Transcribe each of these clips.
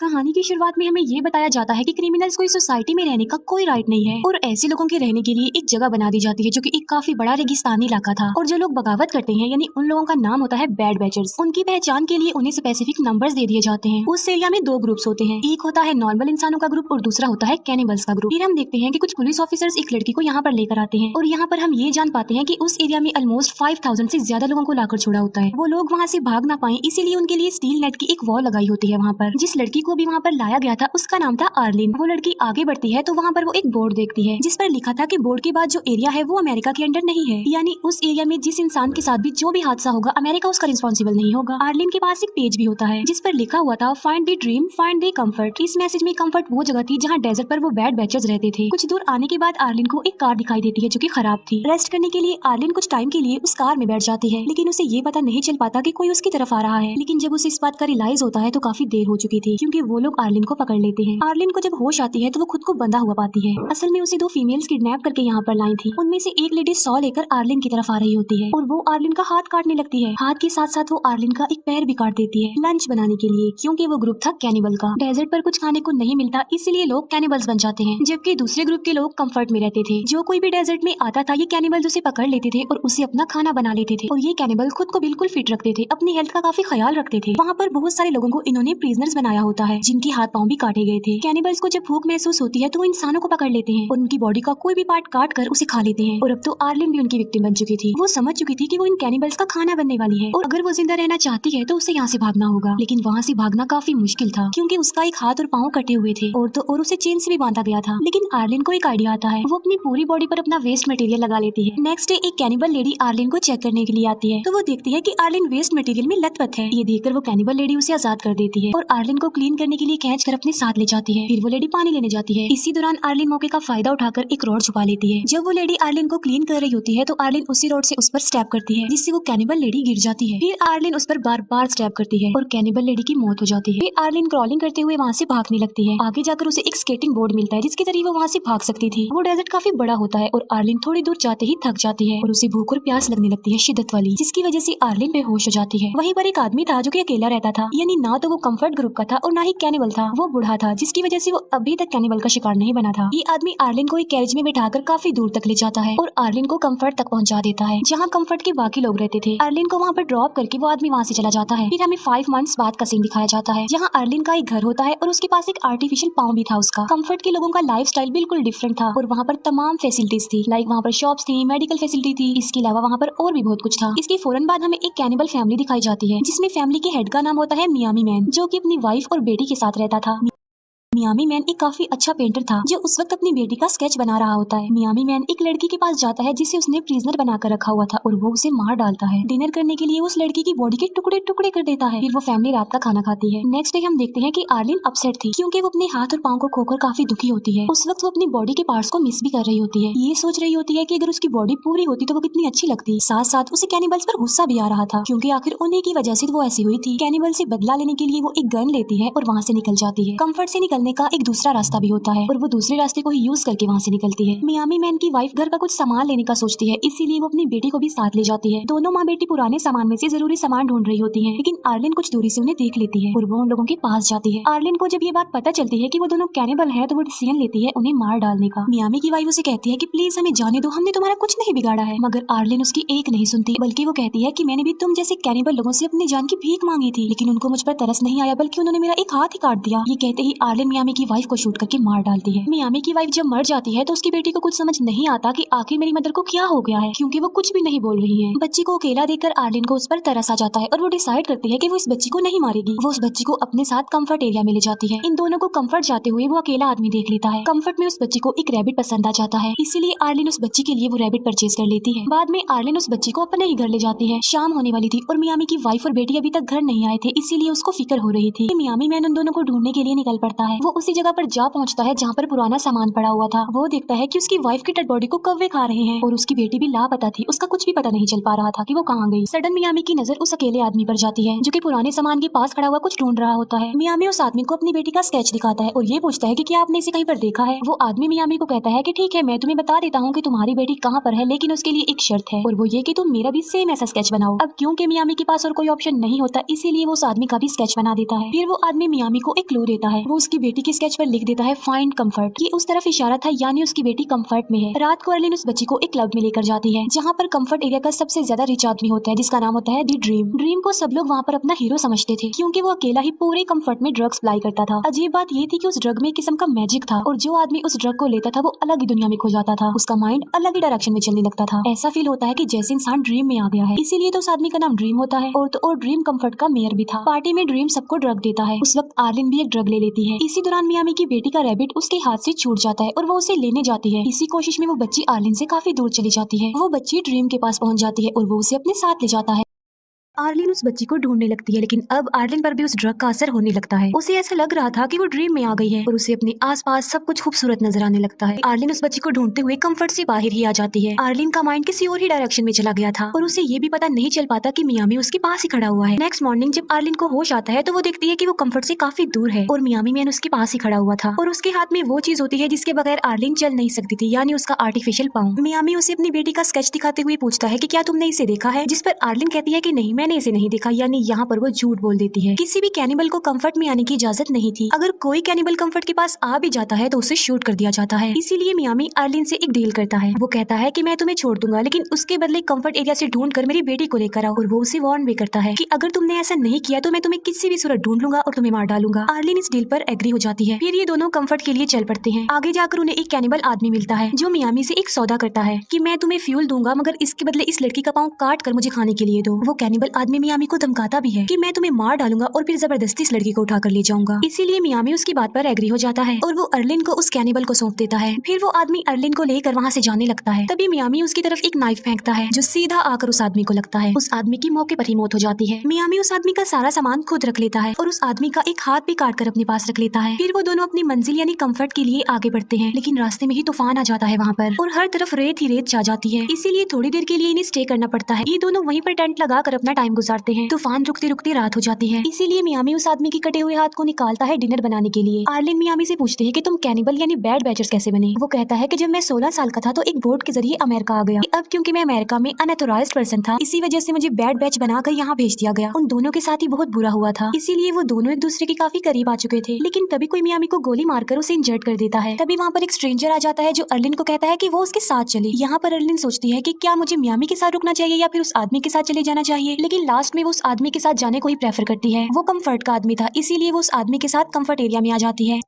कहानी की शुरुआत में हमें ये बताया जाता है कि क्रिमिनल्स को इस सोसाइटी में रहने का कोई राइट नहीं है और ऐसे लोगों के रहने के लिए एक जगह बना दी जाती है जो कि एक काफी बड़ा रेगिस्तानी इलाका था। और जो लोग बगावत करते हैं यानी उन लोगों का नाम होता है बैड बैचर्स। उनकी पहचान के लिए उन्हें स्पेसिफिक नंबर्स दे दिए जाते हैं। उस एरिया में दो ग्रुप्स होते हैं, एक होता है नॉर्मल इंसानों का ग्रुप और दूसरा होता है कैनिबल्स का ग्रुप। फिर हम देखते हैं कि कुछ पुलिस ऑफिसर्स एक लड़की को यहाँ पर लेकर आते हैं और यहाँ पर हम ये जान पाते हैं कि उस एरिया में ऑलमोस्ट 5000 से ज्यादा लोगों को लाकर छोड़ा होता है। वो लोग वहाँ से भाग ना पाए इसीलिए उनके लिए स्टील नेट की एक वॉल लगाई होती है। वहाँ पर जिस लड़की को भी वहाँ पर लाया गया था उसका नाम था आर्लिन। वो लड़की आगे बढ़ती है तो वहाँ पर वो एक बोर्ड देखती है जिस पर लिखा था कि बोर्ड के बाद जो एरिया है वो अमेरिका के अंडर नहीं है, यानी उस एरिया में जिस इंसान के साथ भी जो भी हादसा होगा अमेरिका उसका रिस्पॉन्सिबल नहीं होगा। आर्लिन के पास एक पेज भी होता है जिस पर लिखा हुआ था find the dream find the comfort. इस मैसेज में कंफर्ट वो जगह थी जहाँ डेजर्ट पर वो बैड बैचर्स रहते थे। कुछ दूर आने के बाद आर्लिन को एक कार दिखाई देती है जो कि खराब थी। रेस्ट करने के लिए आर्लिन कुछ टाइम के लिए उस कार में बैठ जाती है, लेकिन उसे ये पता नहीं चल पाता कि कोई उसकी तरफ आ रहा है। लेकिन जब उसे इस बात का रियलाइज होता है तो काफी देर हो चुकी थी क्योंकि वो लोग आर्लिन को पकड़ लेते हैं। आर्लिन को जब होश आती है तो वो खुद को बंधा हुआ पाती है। असल में उसे दो फीमेल्स किडनैप करके यहाँ पर लाई थी। उनमें से एक लेडी सॉ लेकर आर्लिन की तरफ आ रही होती है और वो आर्लिन का हाथ काटने लगती है। हाथ के साथ साथ वो आर्लिन का एक पैर भी काट देती है लंच बनाने के लिए, क्योंकि वो ग्रुप था कैनिबल का। डेजर्ट पर कुछ खाने को नहीं मिलता इसलिए लोग कैनिबल्स बन जाते हैं, जबकि दूसरे ग्रुप के लोग कंफर्ट में रहते थे। जो कोई भी डेजर्ट में आता था ये कैनिबल्स उसे पकड़ लेते थे और उसे अपना खाना बना लेते थे। और ये कैनिबल खुद को बिल्कुल फिट रखते थे, अपनी हेल्थ का काफी ख्याल रखते थे। वहाँ पर बहुत सारे लोगों को इन्होंने प्रिजनर्स बनाया होता है जिनके हाथ पाँव भी काटे गए थे। कैनिबल्स को जब भूख महसूस होती है तो वो इंसानों को पकड़ लेते हैं और उनकी बॉडी का कोई भी पार्ट काट कर उसे खा लेते हैं। और अब तो आर्लिन भी उनकी विक्टिम बन चुकी थी। वो समझ चुकी थी कि वो इन कैनिबल्स का खाना बनने वाली है और अगर वो जिंदा रहना चाहती है तो उसे यहाँ से भागना होगा। लेकिन वहाँ से भागना काफी मुश्किल था क्योंकि उसका एक हाथ और पाँव कटे हुए थे और उसे चेन से भी बांधा गया था। लेकिन आर्लिन को एक आइडिया आता है। वो अपनी पूरी बॉडी पर अपना वेस्ट मटेरियल लगा लेती है। नेक्स्ट डे एक कैनिबल लेडी आर्लिन को चेक करने के लिए आती है तो वो देखती है कि आर्लिन वेस्ट मटेरियल में लथपथ है। ये देखकर वो कैनिबल लेडी उसे आजाद कर देती है और आर्लिन को क्लीन करने के लिए खींच कर अपने साथ ले जाती है। फिर वो लेडी पानी लेने जाती है। इसी दौरान आर्लिन मौके का फायदा उठाकर एक रॉड छुपा लेती है। जब वो लेडी आर्लिन को क्लीन कर रही होती है तो आर्लिन उसी रॉड से उस पर स्टैब करती है जिससे वो कैनिबल लेडी गिर जाती है। फिर आर्लिन उस पर बार बार स्टैब करती है और कैनिबल लेडी की मौत हो जाती है। फिर आर्लिन क्रॉलिंग करते हुए वहाँ से भागने लगती है। आगे जाकर उसे एक स्केटिंग बोर्ड मिलता है जिसके जरिए वो वहाँ से भाग सकती थी। वो डेजर्ट काफी बड़ा होता है और आर्लिन थोड़ी दूर जाते ही थक जाती है और उसे भूख और प्यास लगने लगती है शिद्दत वाली, जिसकी वजह से आर्लिन बेहोश हो जाती है। वहीं पर एक आदमी था जो कि अकेला रहता था, यानी ना तो वो कंफर्ट ग्रुप का था और ना ही कैनिबल था। वो बूढ़ा था जिसकी वजह से वो अभी तक कैनिबल का शिकार नहीं बना था। ये आदमी आर्लिन को एक कैरेज में बिठाकर काफी दूर तक ले जाता है और आर्लिन को कंफर्ट तक पहुंचा देता है जहाँ कंफर्ट के बाकी लोग रहते थे। आर्लिन को वहाँ पर ड्रॉप करके वो आदमी वहाँ से चला जाता है। फिर हमें 5 मंथ्स बाद का सीन दिखाया जाता है जहाँ आर्लिन का एक घर होता है और उसके पास एक आर्टिफिशियल पाँव भी था उसका। कंफर्ट के लोगों का लाइफ स्टाइल बिल्कुल डिफरेंट था और वहाँ पर तमाम फैसिलिटीज थी, लाइक वहाँ पर शॉप्स थी, मेडिकल फैसिलिटी थी। इसके अलावा वहाँ पर और भी बहुत कुछ था। इसके फौरन बाद हमें एक कैनिबल फैमिली दिखाई जाती है जिसमें फैमिली के हेड का नाम होता है मियामी मैन, जो कि अपनी वाइफ और बेटी के साथ रहता था। मियामी मैन एक काफी अच्छा पेंटर था जो उस वक्त अपनी बेटी का स्केच बना रहा होता है। मियामी मैन एक लड़की के पास जाता है जिसे उसने प्रिजनर बनाकर रखा हुआ था और वो उसे मार डालता है। डिनर करने के लिए उस लड़की की बॉडी के टुकड़े टुकड़े कर देता है। फिर वो फैमिली रात का खाना खाती है। नेक्स्ट डे हम देखते हैं कि आर्लिन अपसेट थी क्योंकि वो अपने हाथ और पाँव को खोकर काफी दुखी होती है। उस वक्त वो अपनी बॉडी के पार्ट्स को मिस भी कर रही होती है। ये सोच रही होती है कि अगर उसकी बॉडी पूरी होती तो वो कितनी अच्छी लगती। साथ साथ उसे कैनिबल्स पर गुस्सा भी आ रहा था क्योंकि आखिर उन्हीं की वजह से वो ऐसी हुई थी। कैनिबल से बदला लेने के लिए वो एक गन लेती है और वहाँ से निकल जाती है। कंफर्ट से निकलने का एक दूसरा रास्ता भी होता है और वो दूसरे रास्ते को ही यूज करके वहाँ से निकलती है। मियामी मैन की वाइफ घर का कुछ सामान लेने का सोचती है, इसीलिए वो अपनी बेटी को भी साथ ले जाती है। दोनों माँ बेटी पुराने सामान में से जरूरी सामान ढूंढ रही होती है, लेकिन आर्लिन कुछ दूरी से उन्हें देख लेती है और वो उन लोगों के पास जाती है। आर्लिन को जब ये बात पता चलती है कि वो दोनों कैनिबल है तो वो डिसीजन लेती है उन्हें मार डालने का। मियामी की वाइफ उसे कहती है कि प्लीज हमें जाने दो, हमने तुम्हारा कुछ नहीं बिगाड़ा है। मगर आर्लिन उसकी एक नहीं सुनती, बल्कि वो कहती है कि मैंने भी तुम जैसे कैनिबल लोगों से अपनी जान की भीख मांगी थी, लेकिन उनको मुझ पर तरस नहीं आया बल्कि उन्होंने मेरा एक हाथ ही काट दिया। ये कहते ही आर्लिन मियामी की वाइफ को शूट करके मार डालती है। मियामी की वाइफ जब मर जाती है तो उसकी बेटी को कुछ समझ नहीं आता कि आखिर मेरी मदर को क्या हो गया है, क्योंकि वो कुछ भी नहीं बोल रही है। बच्ची को अकेला देखकर आर्लिन को उस पर तरस आ जाता है और वो डिसाइड करती है कि वो इस बच्ची को नहीं मारेगी। वो उस बच्ची को अपने साथ कंफर्ट एरिया में ले जाती है। इन दोनों को कंफर्ट जाते हुए वो अकेला आदमी देख लेता है। कंफर्ट में उस बच्ची को एक रैबिट पसंद आ जाता है, इसीलिए आर्लिन उस बच्ची के लिए वो रैबिट परचेज कर लेती है। बाद में आर्लिन उस बच्ची को अपने ही घर ले जाती है। शाम होने वाली थी और मियामी की वाइफ और बेटी अभी तक घर नहीं आए थे, इसीलिए उसको फिक्र हो रही थी। मियामी मैन उन दोनों को ढूंढने के लिए निकल पड़ता है। वो उसी जगह पर जा पहुंचता है जहाँ पर पुराना सामान पड़ा हुआ था। वो देखता है कि उसकी वाइफ की डेड बॉडी को कौवे खा रहे हैं और उसकी बेटी भी लापता थी। उसका कुछ भी पता नहीं चल पा रहा था कि वो कहाँ गई। सडन मियामी की नजर उस अकेले आदमी पर जाती है जो कि पुराने सामान के पास खड़ा हुआ कुछ ढूंढ रहा होता है। मियामी उस आदमी को अपनी बेटी का स्केच दिखाता है और ये पूछता है कि क्या आपने इसे कहीं पर देखा है। वो आदमी मियामी को कहता है कि ठीक है, मैं तुम्हें बता देता हूँ कि तुम्हारी बेटी कहाँ पर है, लेकिन उसके लिए एक शर्त है और वो ये कि तुम मेरा भी सेम ऐसा स्केच बनाओ। अब क्योंकि मियामी के पास और कोई ऑप्शन नहीं होता, इसीलिए वो उस आदमी का भी स्केच बना देता है। फिर वो आदमी मियामी को एक क्लू देता है। वो उसकी बेटी के स्केच पर लिख देता है फाइंड कंफर्ट। ये उस तरफ इशारा था, यानी उसकी बेटी कंफर्ट में है। रात को अर्लिन उस बच्ची को एक क्लब में लेकर जाती है जहाँ पर कंफर्ट एरिया का सबसे ज्यादा रिच आदमी होता है जिसका नाम होता है दी ड्रीम। ड्रीम को सब लोग वहाँ पर अपना हीरो समझते थे क्योंकि वो अकेला ही पूरे कंफर्ट में ड्रग्स सप्लाई करता था। अजीब बात ये थी कि उस ड्रग में एक किस्म का मैजिक था और जो आदमी उस ड्रग को लेता था वो अलग ही दुनिया में खो जाता था। उसका माइंड अलग ही डायरेक्शन में चलने लगता था। ऐसा फील होता है कि जैसे इंसान ड्रीम में आ गया है, इसीलिए तो उस आदमी का नाम ड्रीम होता है। और ड्रीम कंफर्ट का मेयर भी था। पार्टी में ड्रीम सबको ड्रग देता है। उस वक्त आर्लिन भी एक ड्रग ले लेती है। इसी दौरान मियामी की बेटी का रैबिट उसके हाथ से छूट जाता है और वो उसे लेने जाती है। इसी कोशिश में वो बच्ची आर्लिन से काफी दूर चली जाती है। वो बच्ची ड्रीम के पास पहुंच जाती है और वो उसे अपने साथ ले जाता है। आर्लिन उस बच्ची को ढूंढने लगती है, लेकिन अब आर्लिन पर भी उस ड्रग का असर होने लगता है। उसे ऐसा लग रहा था कि वो ड्रीम में आ गई है और उसे अपने आसपास सब कुछ खूबसूरत नजर आने लगता है। आर्लिन उस बच्ची को ढूंढते हुए कंफर्ट से बाहर ही आ जाती है। आर्लिन का माइंड किसी और ही डायरेक्शन में चला गया था और उसे ये भी पता नहीं चल पाता कि मियामी उसके पास ही खड़ा हुआ है। नेक्स्ट मॉर्निंग जब आर्लिन को होश आता है तो वो देखती है कि वो कंफर्ट से काफी दूर है और मियामी मैन उसके पास ही खड़ा हुआ था और उसके हाथ में वो चीज होती है जिसके बगैर आर्लिन चल नहीं सकती थी, यानी उसका आर्टिफिशियल पाँव। मियामी उसे अपनी बेटी का स्केच दिखाते हुए पूछता है कि क्या तुमने इसे देखा है, जिस पर आर्लिन कहती है कि नहीं, मैंने इसे नहीं देखा, यानी यहाँ पर वो झूठ बोल देती है। किसी भी कैनिबल को कंफर्ट में आने की इजाजत नहीं थी। अगर कोई कैनिबल कंफर्ट के पास आ भी जाता है तो उसे शूट कर दिया जाता है। इसीलिए मियामी आर्लिन से एक डील करता है। वो कहता है कि मैं तुम्हें छोड़ दूंगा, लेकिन उसके बदले कंफर्ट एरिया से ढूंढ कर मेरी बेटी को लेकर आओ। और वो उसे वार्न भी करता है कि अगर तुमने ऐसा नहीं किया तो मैं तुम्हें किसी भी सूरत ढूंढ लूंगा और तुम्हें मार डालूंगा। आर्लिन इस डील पर एग्री हो जाती है। फिर ये दोनों कंफर्ट के लिए चल पड़ते हैं। आगे जाकर उन्हें एक कैनिबल आदमी मिलता है जो मियामी से एक सौदा करता है कि मैं तुम्हें फ्यूल दूंगा, मगर इसके बदले इस लड़की का पाँव काट कर मुझे खाने के लिए दो। वो कैनिबल आदमी मियामी को धमकाता भी है कि मैं तुम्हें मार डालूंगा और फिर जबरदस्ती इस लड़की को उठाकर ले जाऊंगा। इसीलिए मियामी उसकी बात पर एग्री हो जाता है और वो अर्लिन को उस कैनिबल को सौंप देता है। फिर वो आदमी अर्लिन को लेकर वहाँ से जाने लगता है। तभी मियामी उसकी तरफ एक नाइफ फेंकता है जो सीधा आकर उस आदमी को लगता है। उस आदमी की मौके पर ही मौत हो जाती है। मियामी उस आदमी का सारा सामान खुद रख लेता है और उस आदमी का एक हाथ भी काट कर अपने पास रख लेता है। फिर वो दोनों अपनी मंजिल यानी कंफर्ट के लिए आगे बढ़ते हैं, लेकिन रास्ते में ही तूफान आ जाता है वहाँ पर और हर तरफ रेत ही रेत छा जाती है। इसीलिए थोड़ी देर के लिए इन्हें स्टे करना पड़ता है। ये दोनों वहीं पर टेंट लगाकर अपना टाइम गुजारते हैं। तूफान रुकते रुकते रात हो जाती है। इसीलिए मियामी उस आदमी के कटे हुए हाथ को निकालता है डिनर बनाने के लिए। आर्लिन मियामी से पूछते हैं कि तुम कैनिबल यानी बैड बैचर्स कैसे बने। वो कहता है कि जब मैं 16 साल का था तो एक बोट के जरिए अमेरिका आ गया। अब क्योंकि मैं अमेरिका में अनऑथराइज्ड पर्सन था, इसी वजह से मुझे बैड बैच बनाकर यहाँ भेज दिया गया। उन दोनों के साथ ही बहुत बुरा हुआ था, इसीलिए वो दोनों एक दूसरे के काफी करीब आ चुके थे। लेकिन तभी कोई मियामी को गोली मारकर उसे इंजर्ड कर देता है। तभी वहाँ पर एक स्ट्रेंजर आ जाता है जो अर्लिन को कहता है कि वो उसके साथ चले। यहाँ पर अर्लिन सोचती है कि क्या मुझे मियामी के साथ रुकना चाहिए या फिर उस आदमी के साथ चले जाना चाहिए, लेकिन लास्ट में वो उस आदमी के साथ जाने को ही प्रेफर करती है। वो कंफर्ट का आदमी था, इसीलिए वो उस आदमी के साथ कंफर्ट एरिया में आ जाती है।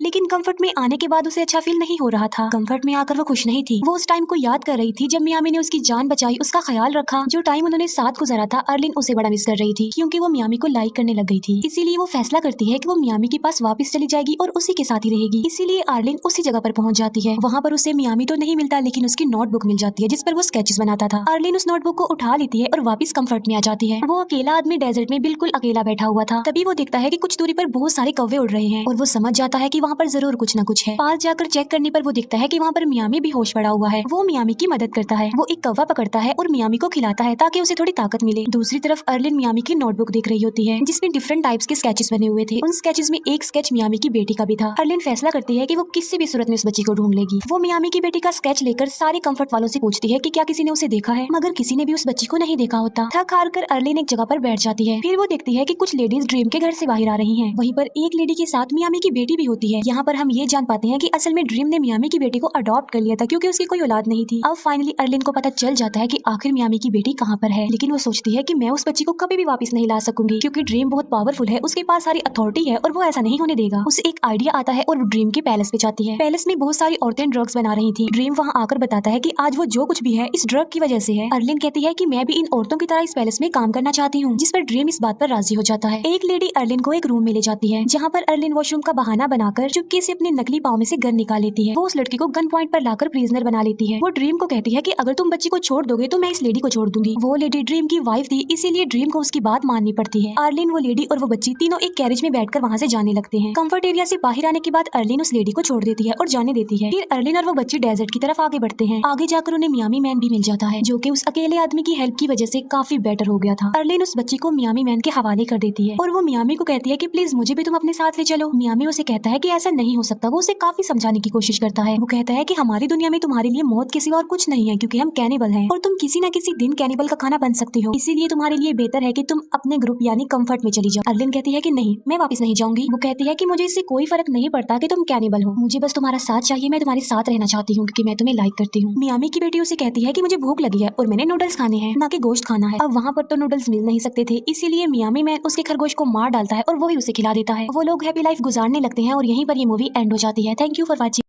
लेकिन कंफर्ट में आने के बाद उसे अच्छा फील नहीं हो रहा था। कंफर्ट में आकर वो खुश नहीं थी। वो उस टाइम को याद कर रही थी जब मियामी ने उसकी जान बचाई, उसका ख्याल रखा। जो टाइम उन्होंने साथ गुजारा था, अर्लिन उसे बड़ा मिस कर रही थी क्योंकि वो मियामी को लाइक करने लग गई थी। इसीलिए वो फैसला करती है कि वो मियामी के पास वापस चली जाएगी और उसी के साथ ही रहेगी। इसीलिए अर्लिन उसी जगह पर पहुंच जाती है। वहाँ पर उसे मियामी तो नहीं मिलता, लेकिन उसकी नोटबुक मिल जाती है जिस पर वो स्केचेस बनाता था। अर्लिन उस नोटबुक को उठा लेती है और वापस कंफर्ट में आ जाती है। वो अकेला आदमी डेजर्ट में बिल्कुल अकेला बैठा हुआ था। तभी वो देखता है कि कुछ दूरी पर बहुत सारे कौवे उड़ रहे हैं और वो समझ जाता है कि वहाँ पर जरूर कुछ न कुछ है। पास जाकर चेक करने पर वो दिखता है कि वहाँ पर मियामी भी होश पड़ा हुआ है। वो मियामी की मदद करता है। वो एक कौवा पकड़ता है और मियामी को खिलाता है ताकि उसे थोड़ी ताकत मिले। दूसरी तरफ अर्लिन मियामी की नोटबुक देख रही होती है जिसमें डिफरेंट टाइप्स के स्केचेस बने हुए थे। उन स्केचेस में एक स्केच मियामी की बेटी का भी था। अर्लिन फैसला करती है कि वो किसी भी सूरत में उस बच्ची को ढूंढ लेगी। वो मियामी की बेटी का स्केच लेकर सारे कंफर्ट वालों से पूछती है कि क्या किसी ने उसे देखा है, मगर किसी ने भी उस बच्ची को नहीं देखा होता। थक हार कर अर्लिन एक जगह पर बैठ जाती है। फिर वो देखती है कि कुछ लेडीज ड्रीम के घर से बाहर आ रही हैं। वहीं पर एक लेडी के साथ मियामी की बेटी भी होती है। यहाँ पर हम ये जान पाते हैं कि असल में ड्रीम ने मियामी की बेटी को अडॉप्ट कर लिया था क्योंकि उसकी कोई औलाद नहीं थी। अब फाइनली अर्लिन को पता चल जाता है कि आखिर मियामी की बेटी कहाँ पर है, लेकिन वो सोचती है कि मैं उस बच्ची को कभी भी वापस नहीं ला सकूंगी क्योंकि ड्रीम बहुत पावरफुल है, उसके पास सारी अथॉरिटी है और वो ऐसा नहीं होने देगा। उसे एक आइडिया आता है और ड्रीम के पैलेस पे जाती है। पैलेस में बहुत सारी औरतें ड्रग्स बना रही थी। ड्रीम वहाँ आकर बताता है कि आज वो जो कुछ भी है इस ड्रग की वजह से है। अर्लिन कहती है कि मैं भी इन औरतों की तरह इस पैलेस में काम करना चाहती हूँ, जिस पर ड्रीम इस बात पर राजी हो जाता है। एक लेडी अर्लिन को एक रूम में ले जाती है जहाँ पर अर्लिन वॉशरूम का बहाना बनाकर जाकर चुपके से अपने नकली पाँव में से गन निकाल लेती है। वो उस लड़की को गन पॉइंट पर लाकर प्रिजनर बना लेती है। वो ड्रीम को कहती है कि अगर तुम बच्ची को छोड़ दोगे तो मैं इस लेडी को छोड़ दूंगी। वो लेडी ड्रीम की वाइफ थी, इसीलिए ड्रीम को उसकी बात माननी पड़ती है। अर्लिन, वो लेडी और वो बच्ची तीनों एक कैरेज में बैठकर वहाँ से जाने लगते हैं। कंफर्ट एरिया से बाहर आने के बाद अर्लिन उस लेडी को छोड़ देती है और जाने देती है। फिर अर्लिन और वो बच्ची डेजर्ट की तरफ आगे बढ़ते हैं। आगे जाकर उन्हें मियामी मैन भी मिल जाता है, जो कि उस अकेले आदमी की हेल्प की वजह से काफी बेटर हो गया था। अर्लिन उस बच्ची को मियामी मैन के हवाले कर देती है और वो मियामी को कहती है कि प्लीज मुझे भी तुम अपने साथ ले चलो। मियामी उसे कहता है कि ऐसा नहीं हो सकता। वो उसे काफी समझाने की कोशिश करता है। वो कहता है कि हमारी दुनिया में तुम्हारे लिए मौत के सिवा और कुछ नहीं है, क्योंकि हम कैनिबल हैं और तुम किसी न किसी दिन कैनिबल का खाना बन सकती हो। इसीलिए तुम्हारे लिए बेहतर है कि तुम अपने ग्रुप यानी कंफर्ट में चली जाओ। अर्लिन कहती है कि नहीं, मैं वापस नहीं जाऊंगी। वो कहती है कि मुझे इससे कोई फर्क नहीं पड़ता कि तुम कैनिबल हो, मुझे बस तुम्हारा साथ चाहिए। मैं तुम्हारे साथ रहना चाहती हूँ क्योंकि मैं तुम्हें लाइक करती हूँ। मियामी की बेटी उसे कहती है कि मुझे भूख लगी है और मैंने नूडल्स खाने हैं, ना कि गोश्त खाना है। अब वहाँ पर तो नूडल्स मिल नहीं सकते थे, इसीलिए मियामी मैन उसके खरगोश को मार डालता है और वो ही उसे खिला देता है। वो लोग हैप्पी लाइफ गुजारने लगते हैं और यहीं पर ये मूवी एंड हो जाती है। Thank you for watching.